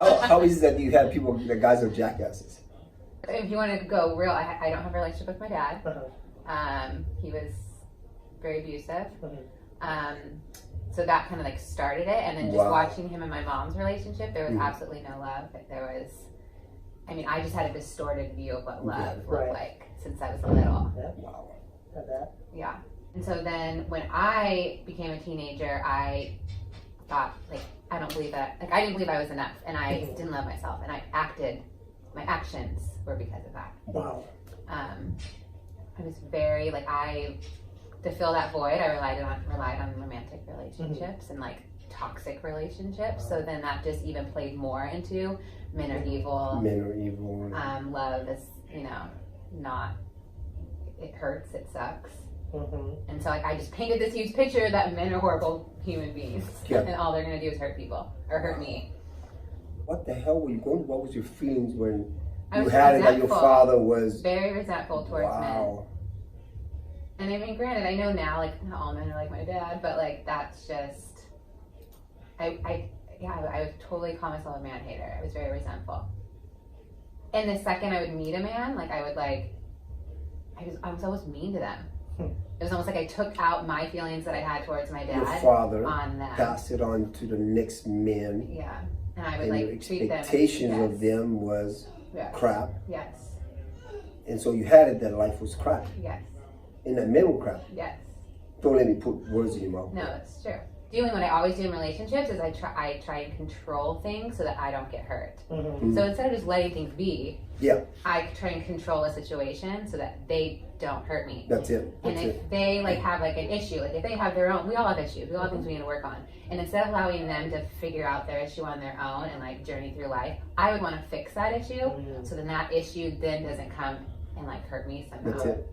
How is it that you have people, the guys are jackasses? If you want to go real, I don't have a relationship with my dad. He was very abusive. So that kind of like started it. And then just watching him and my mom's relationship, there was absolutely no love. I just had a distorted view of what love looked like since I was little. Yeah. And so then when I became a teenager, I thought, like, I don't believe that, like, I didn't believe I was enough, and I didn't love myself, and my actions were because of that. I was very, like, to fill that void, I relied on romantic relationships and, like, toxic relationships. So then that just even played more into men are evil. Love is, not, it hurts, it sucks. And so like I just painted this huge picture that men are horrible human beings and all they're going to do is hurt people or hurt me. What the hell were you going? What was your feelings when you had it that your father was very resentful towards men? And I mean, granted, I know now like not all men are like my dad, but like that's just I would totally call myself a man hater. I was very resentful. And the second I would meet a man, like I was always mean to them. It was almost like I took out my feelings that I had towards my dad. Your father on them. Passed it on to the next man. Yeah, and I would and like treat them. Your expectations of them was crap. Yes. And so you had it that life was crap. Yes. And that men were crap. Yes. Don't let me put words in your mouth. No, it's true. What I always do in relationships is I try and control things so that I don't get hurt. So instead of just letting things be, I try and control a situation so that they don't hurt me. That's it. And if they like have like an issue, like if they have their own, we all have issues, we all have things we need to work on. And instead of allowing them to figure out their issue on their own and like journey through life, I would want to fix that issue so then that issue then doesn't come and like hurt me somehow. That's it.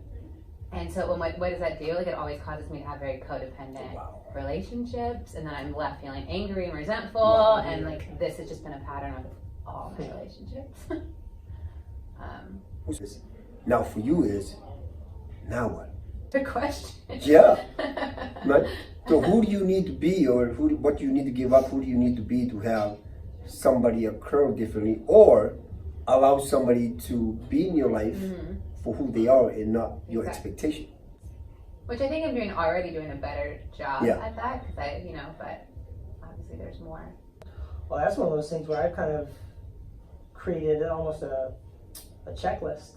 And so what does that do? Like it always causes me to have very codependent relationships, and then I'm left feeling angry and resentful, and like this has just been a pattern with all my relationships. Now for you is, now what? Good question. Yeah. Right? So who do you need to be, or what do you need to give up? Who do you need to be to have somebody occur differently, or allow somebody to be in your life for who they are and not your expectation? Which I think I'm already doing a better job at that, because but obviously there's more. Well, that's one of those things where I've kind of created almost a checklist.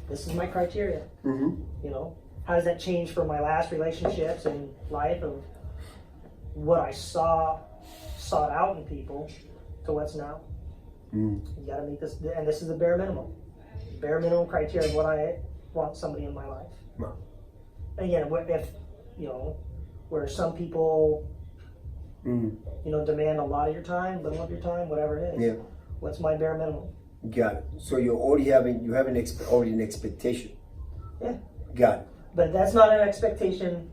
This is my criteria. How does that change from my last relationships and life of what I sought out in people to what's now? You got to meet this, and this is the bare minimum criteria of what I want somebody in my life. And again, if where some people demand a lot of your time, little of your time, whatever it is. What's my bare minimum? Got it. So you already have an expectation. Got it. But that's not an expectation.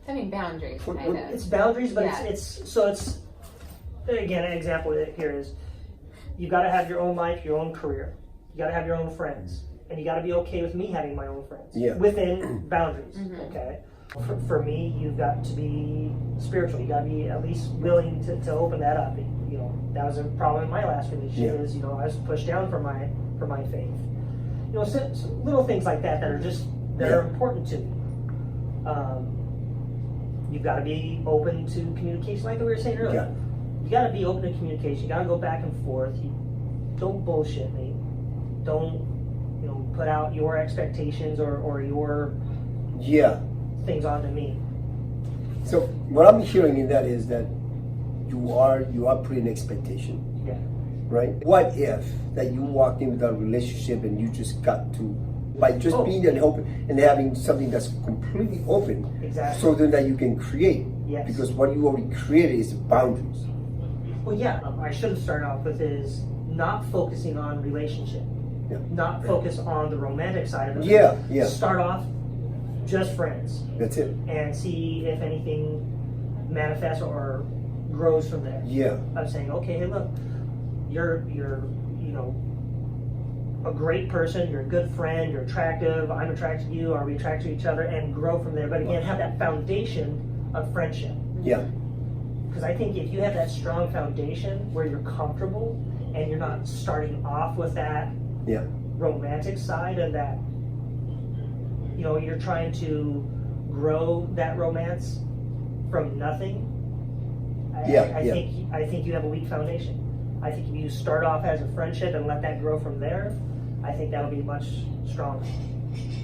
I mean boundaries. Kind of. It's boundaries, but it's again, an example here is you got to have your own life, your own career. You got to have your own friends, and you got to be okay with me having my own friends within boundaries. Okay. For me, you've got to be spiritual. You got to be at least willing to open that up. That was a problem in my last relationship. Is I was pushed down for my faith. So little things like that are important to me. You've got to be open to communication, like we were saying earlier. You got to be open to communication. You got to go back and forth. Don't bullshit me. Don't put out your expectations or your things onto me. So what I'm hearing in that is that you are putting expectation. Right? What if that you walked into that relationship and you just got to by just being there and open and having something that's completely open, so then that you can create. Because what you already created is boundaries. Well, I should have started off with is not focusing on relationship, not focus on the romantic side of it. Start off just friends. That's it. And see if anything manifests or grows from there. I'm saying, okay, hey, look, you're a great person, you're a good friend, you're attractive, I'm attracted to you, are we attracted to each other, and grow from there. But again, have that foundation of friendship. Because I think if you have that strong foundation where you're comfortable and you're not starting off with that romantic side of that, you know, you're trying to grow that romance from nothing. I think you have a weak foundation. I think if you start off as a friendship and let that grow from there, I think that'll be much stronger.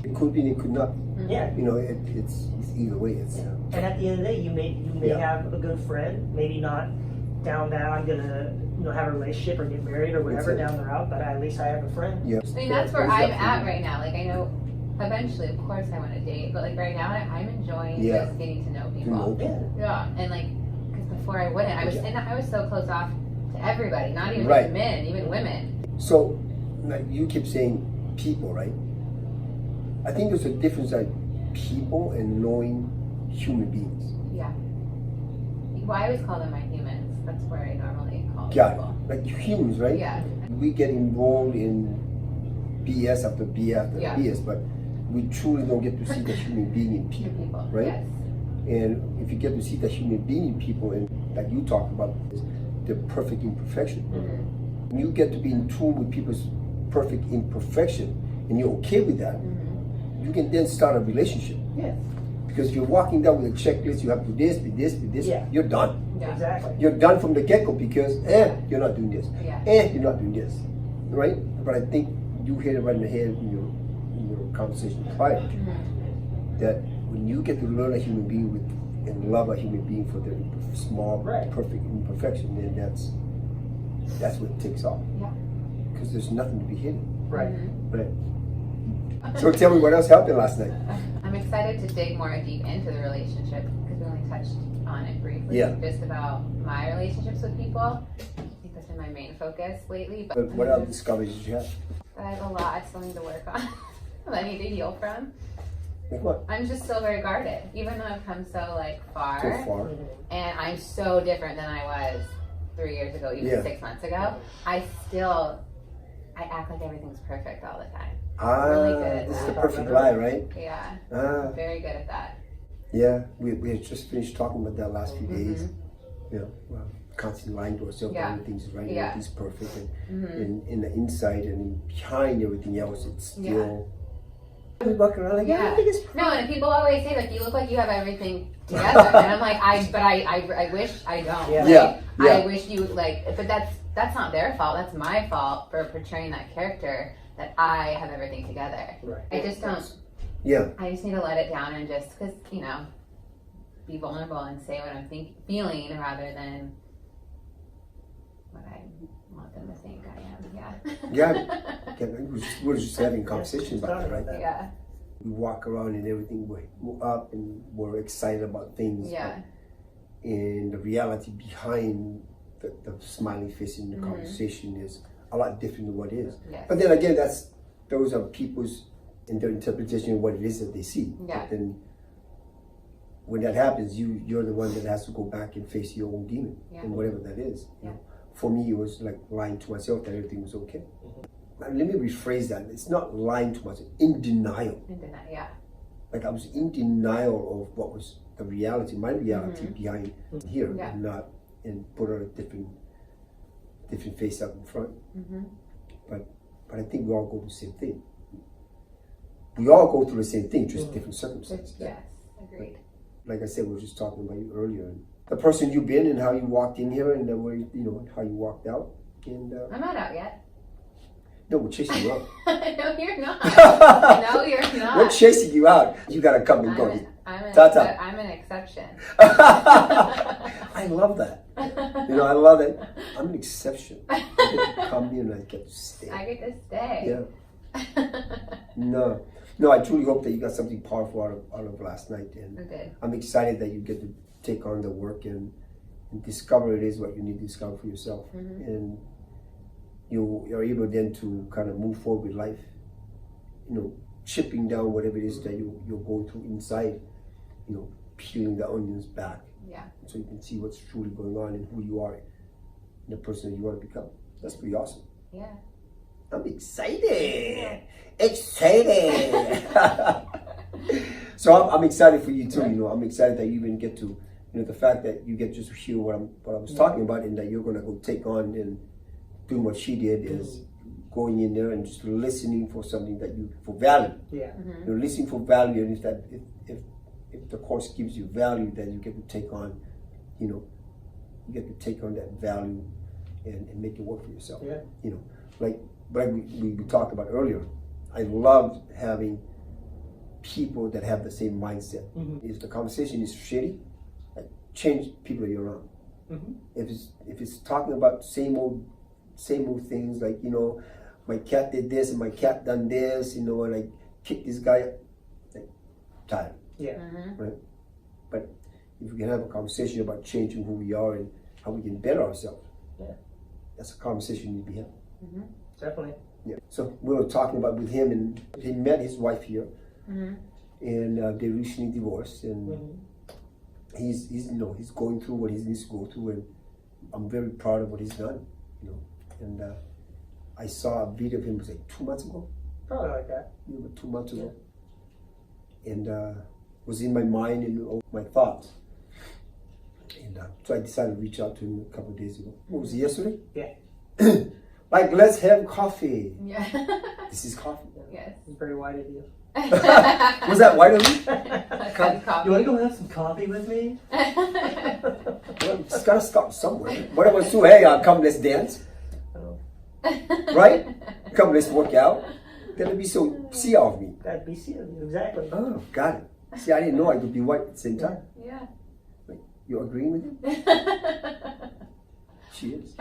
It could be, it could not. Yeah. You know, it's either way. It's and at the end of the day, you may have a good friend, maybe not down that I'm gonna have a relationship or get married or whatever down the route, but at least I have a friend. Yeah. I mean, that's where I'm at right now. Like, I know eventually, of course, I want to date, but like right now, I'm enjoying just getting to know people. Yeah, and like, because before I wouldn't. I was so closed off to everybody, not even just men, even women. So, like you keep saying people, right? I think there's a difference like people and knowing human beings. Yeah. Well, I always call them my humans. That's where I normally call Yeah, people. like humans, right? Yeah. We get involved in BS after BS after BS, but we truly don't get to see the human being in people, right? Yes. And if you get to see the human being in people, and like you talked about, is the perfect imperfection. When you get to be in tune with people's perfect imperfection, and you're okay with that, you can then start a relationship. Yeah. Because if you're walking down with a checklist, you have to do this, be this, be this, you're done. Yeah. Exactly. You're done from the get-go because, you're not doing this. Yeah. You're not doing this. Right? But I think you hit it right in the head in your conversation prior. That when you get to learn a human being and love a human being for their small, perfect imperfection, then that's what it takes off. Yeah. Because there's nothing to be hidden. Right. Right. So tell me what else happened last night. I'm excited to dig more deep into the relationship because we only touched on it briefly. Just about my relationships with people. I think that's been my main focus lately. But what other discoveries did you have? I have a lot I still need to work on. I need to heal from. Like what? I'm just still very guarded, even though I've come so far. So far. And I'm so different than I was 3 years ago, even 6 months ago. I act like everything's perfect all the time. Really good at this is that. the perfect lie, right? Yeah. I'm very good at that. Yeah, we had just finished talking about that last few days. You know, constantly lying to ourselves, everything's right, everything's perfect, and in the inside and behind everything else, it's still. We walk around like, everything is perfect. No, and people always say, like, you look like you have everything together, and I'm like, I wish I don't. I wish you but that's not their fault. That's my fault for portraying that character that I have everything together. Right. I just don't. Yeah. I just need to let it down and just, because, be vulnerable and say what I'm feeling rather than what I want them to think I am. Yeah. We're just having conversations about it, right? Yeah. We walk around and everything, we're up and we're excited about things. Yeah. And the reality behind the smiling face in the conversation is a lot different than what it is. Yes. But then again, those are people's and their interpretation of what it is that they see. Yeah. But then when that happens, you're the one that has to go back and face your own demon and whatever that is. You know? For me, it was like lying to myself that everything was okay. Let me rephrase that. It's not lying to myself, in denial. Like I was in denial of what was the reality, my reality behind here, and put on a different face up in front. But I think we all go through the same thing. We all go through the same thing, just different circumstances. Yes, agreed. Like I said, we were just talking about you earlier. The person you've been and how you walked in here and the way, how you walked out. And I'm not out yet. No, we're chasing you out. No, you're not. No, you're not. We're chasing you out. You gotta come and go. I'm an exception. I love that. I love it. I'm an exception. I get to come here and I get to stay. I get to stay. Yeah. No, I truly hope that you got something powerful out of last night. And I'm excited that you get to take on the work and discover it is what you need to discover for yourself. And you're able then to kind of move forward with life, chipping down whatever it is that you're going through inside, peeling the onions back. Yeah. So you can see what's truly going on and who you are and the person that you want to become. That's pretty awesome. Yeah. I'm excited. Excited. So I'm excited for you too. I'm excited that you even get to the fact that you get just hear what I was talking about, and that you're gonna go take on and do what she did is going in there and just listening for something that for value. Yeah. You're listening for value, and if the course gives you value, then you get to take on, you get to take on that value and make it work for yourself. Yeah. Like we talked about earlier. I love having people that have the same mindset. If the conversation is shitty, change people you're around. If it's talking about same old things, like my cat did this and my cat done this, and I kicked this guy, like, tired. Yeah. Right. But if we can have a conversation about changing who we are and how we can better ourselves, that's a conversation you need to be having. Definitely. Yeah. So we were talking about with him, and he met his wife here, and they recently divorced, and he's going through what he needs to go through, and I'm very proud of what he's done. And I saw a video of him, it was like 2 months ago. Probably like that. About 2 months ago, and was in my mind and my thoughts, and so I decided to reach out to him a couple of days ago. What was it, yesterday? Yeah. Like, let's have coffee. Yeah. This is coffee. Yes. It's very white of you. Was that white of me? You want to go have some coffee with me? Well, it's gotta start somewhere. What I was too, hey, come, let's dance. Right? Come, let's work out. That'd be so see of me. That'd be see of you, exactly. Oh, got it. See, I didn't know I could be white at the same time. Yeah. Like, you agreeing with him? She is.